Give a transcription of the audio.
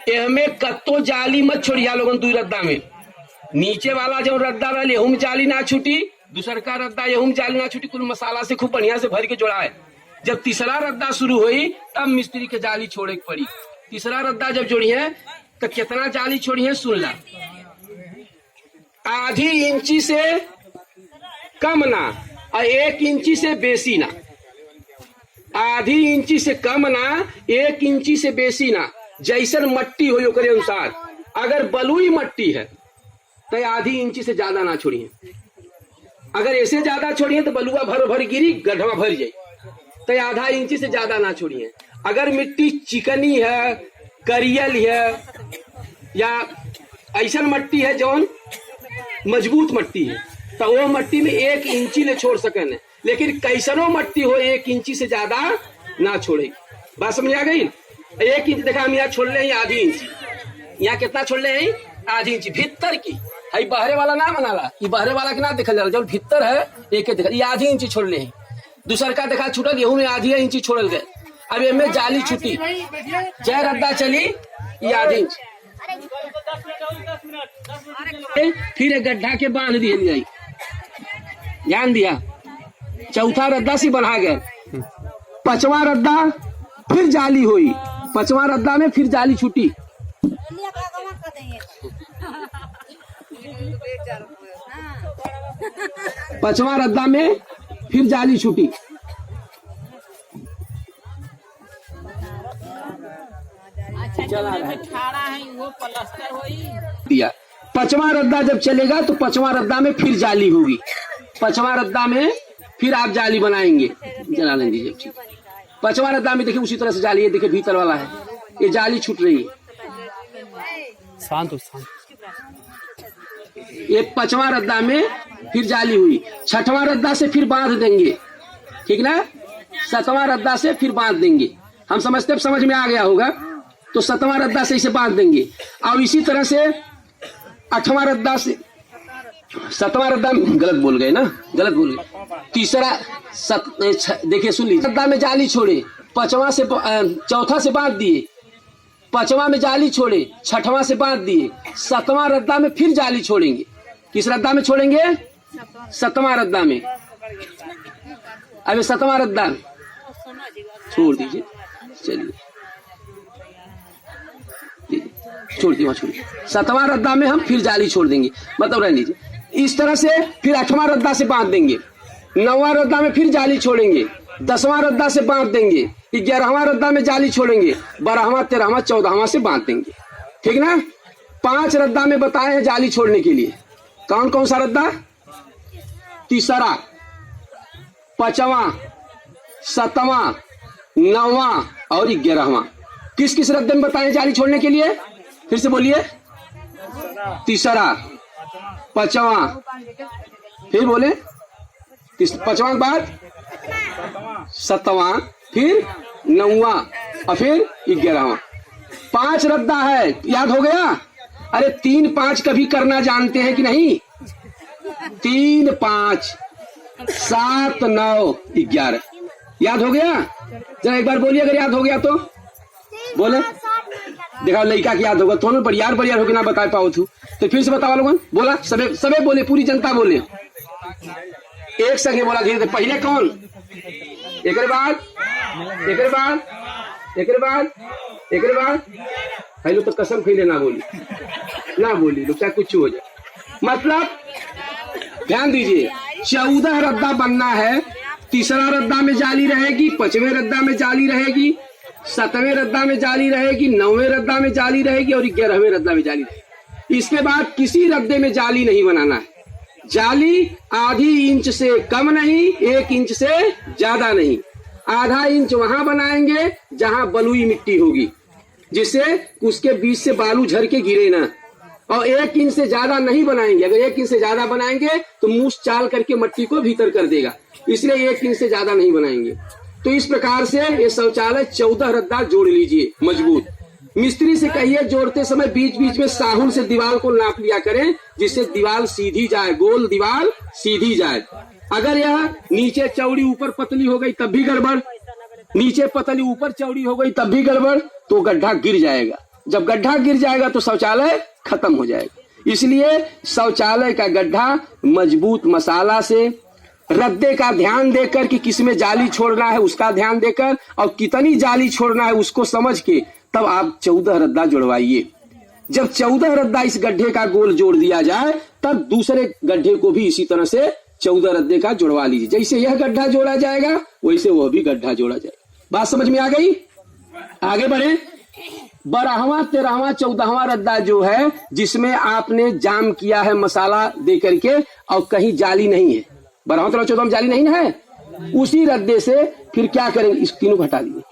एहमे कत्तो जाली मत छोड़िया लोगन दुई रद्दा में। नीचे वाला जो रद्दा रहा एहू में जाली ना छूटी, दूसर का रद्दा एहू में जाली ना छूटी, कुल मसाला से खूब बढ़िया से भर के जोड़ाए। जब तीसरा रद्दा शुरू हुई तब मिस्त्री के जाली छोड़े के पड़ी। तीसरा रद्दा जब जोड़ी है तो कितना जाली छोड़ी है सुन ला, आधी इंची से कम ना और 1 इंची से बेसी ना, आधी इंची से कम ना 1 इंची से बेसी ना, जैसन मट्टी हो ओकरे अनुसार। अगर बलुई मट्टी है तो आधी इंची से ज्यादा ना छोड़िए, अगर ऐसे ज्यादा छोड़िए तो बलुआ भर भर गिरी गड्ढवा भर जाए, तो आधा इंची से ज्यादा ना छोड़िए। अगर मिट्टी चिकनी है, करियल है या ऐसा मट्टी है जौन मजबूत मट्टी है तो वो मट्टी में 1 इंची ले छोड़ सके, लेकिन कैसनो मट्टी हो 1 इंची से ज्यादा ना छोड़े। बात समझ आ गई? 1 इंच देखा हम यहाँ छोड़ ले आधी इंची, यहाँ कितना छोड़ ले आधी इंची भीतर की है, बहरे वाला ना बनाला, ये बहरे वाला के ना देखा जा, जब भीतर है एक देखा, ये आधी इंची छोड़ ले। दूसर का देखा छूटल गेहूं में आधी इंची छोड़ल गए, अब इनमें जाली छुटी, जय रद्दा चली ये आधी इंच, फिर एक गड्ढा के बांध दिए जाई, ध्यान दिया। चौथा रद्दा से बना गए, 5वां रद्दा फिर जाली हुई, 5वां रद्दा में फिर जाली छुटी, 5वां रद्दा में फिर जाली छुटी। चला है वो प्लास्टर होई दिया। 5वां रद्दा जब चलेगा तो 5वां रद्दा में फिर जाली होगी, 5वां रद्दा में फिर आप जाली बनाएंगे, जला लेंगे जब ठीक। 5वां रद्दा में देखिए उसी तरह से जाली है, देखिए भीतर वाला है, ये जाली छूट रही है, शांत। ये 5वां रद्दा में फिर जाली हुई, 6वां रद्दा से फिर बांध देंगे, ठीक ना, 7वां रद्दा से फिर बांध देंगे। हम समझते समझ में आ गया होगा, तो 7वां रद्दा से इसे बांध देंगे। और इसी तरह से 8वां रद्दा से, 7वां रद्दा गलत बोल गए ना, गलत बोल गए। तीसरा देखिए सुन लीजिए, रद्दा में जाली छोड़े, 5वां से चौथा से बांध दिए, 5वां में जाली छोड़े, 6वां से बांध दिए, 7वां रद्दा में फिर जाली छोड़ेंगे। किस रद्दा में छोड़ेंगे? 7वां रद्दा में। अभी 7वां रद्दा छोड़ दीजिए, चलिए छोड़ दिए, छोड़िए। 7वां रद्दा में हम फिर जाली छोड़ देंगे, मतलब रह लीजिए। इस तरह से फिर 8वां रद्दा से बांध देंगे, 9वां रद्दा में फिर जाली छोड़ेंगे, 10वां रद्दा से बांध देंगे, 11वां रद्दा में जाली छोड़ेंगे, 12वां 13वां 14वां से बांध देंगे, ठीक ना। 5 रद्दा में बताए हैं जाली छोड़ने के लिए। कौन कौन सा रद्दा? तीसरा, 5वां, 7वां, 9वां और 11वां। किस किस रद्दे में बताए जाली छोड़ने के लिए? फिर से बोलिए। तीसरा, 5वां, फिर बोले 5वां के बाद 7वां, फिर 9वां और फिर 11वां। 5 रद्दा है, याद हो गया? अरे 3 5 कभी करना जानते हैं कि नहीं? 3 5 7 9 11 याद हो गया? जरा एक बार बोलिए अगर याद हो गया तो बोले। देखा लड़का की याद होगा, थोड़ा बढ़ियार होकर ना बता पाओ तू, तो फिर से बताओ लोगन। बोला सबे बोले, पूरी जनता बोले, एक संगे बोला धीरे धीरे। पहले कौन? एक बाद लोग तो कसम खिले ना बोली लोग, चाहे कुछ हो जाए। मतलब ध्यान दीजिए, 14 रद्दा बनना है। तीसरा रद्दा में जाली रहेगी, 5वें रद्दा में जाली रहेगी, 7वें रद्दा में जाली रहेगी, 9वें रद्दा में जाली रहेगी और 11वें रद्दा में जाली रहेगी। इसके बाद किसी रद्दे में जाली नहीं बनाना है। जाली आधी इंच से कम नहीं, 1 इंच से ज्यादा नहीं। आधा इंच वहां बनाएंगे जहां बलुई मिट्टी होगी, जिससे उसके बीच से बालू झर के गिरे ना। और 1 इंच से ज्यादा नहीं बनाएंगे। अगर 1 इंच से ज्यादा बनाएंगे तो मूस चाल करके मट्टी को भीतर कर देगा, इसलिए 1 इंच से ज्यादा नहीं बनाएंगे। तो इस प्रकार से ये शौचालय 14 रद्दा जोड़ लीजिए मजबूत। मिस्त्री से कहिए जोड़ते समय बीच बीच में साहुन से दीवार को नाप लिया करें, जिससे दीवार सीधी जाए, गोल दीवार सीधी जाए। अगर यह नीचे चौड़ी ऊपर पतली हो गई तब भी गड़बड़, नीचे पतली ऊपर चौड़ी हो गई तब भी गड़बड़, तो गड्ढा गिर जाएगा। जब गड्ढा गिर जाएगा तो शौचालय खत्म हो जाएगा। इसलिए शौचालय का गड्ढा मजबूत मसाला से, रद्दे का ध्यान देकर कि किसमें जाली छोड़ना है उसका ध्यान देकर, और कितनी जाली छोड़ना है उसको समझ के तब आप 14 रद्दा जुड़वाइए। जब 14 रद्दा इस गड्ढे का गोल जोड़ दिया जाए तब दूसरे गड्ढे को भी इसी तरह से 14 रद्दे का जुड़वा लीजिए। जैसे यह गड्ढा जोड़ा जाएगा वैसे वह भी गड्ढा जोड़ा जाएगा। बात समझ में आ गई? आगे बढ़े। 12वां 13वां 14वां रद्दा जो है जिसमें आपने जाम किया है मसाला दे करके और कहीं जाली नहीं है, 12वां 13वां 14वां जाली नहीं है, उसी रद्दे से फिर क्या करेंगे, इस तीनों को हटा दीजिए।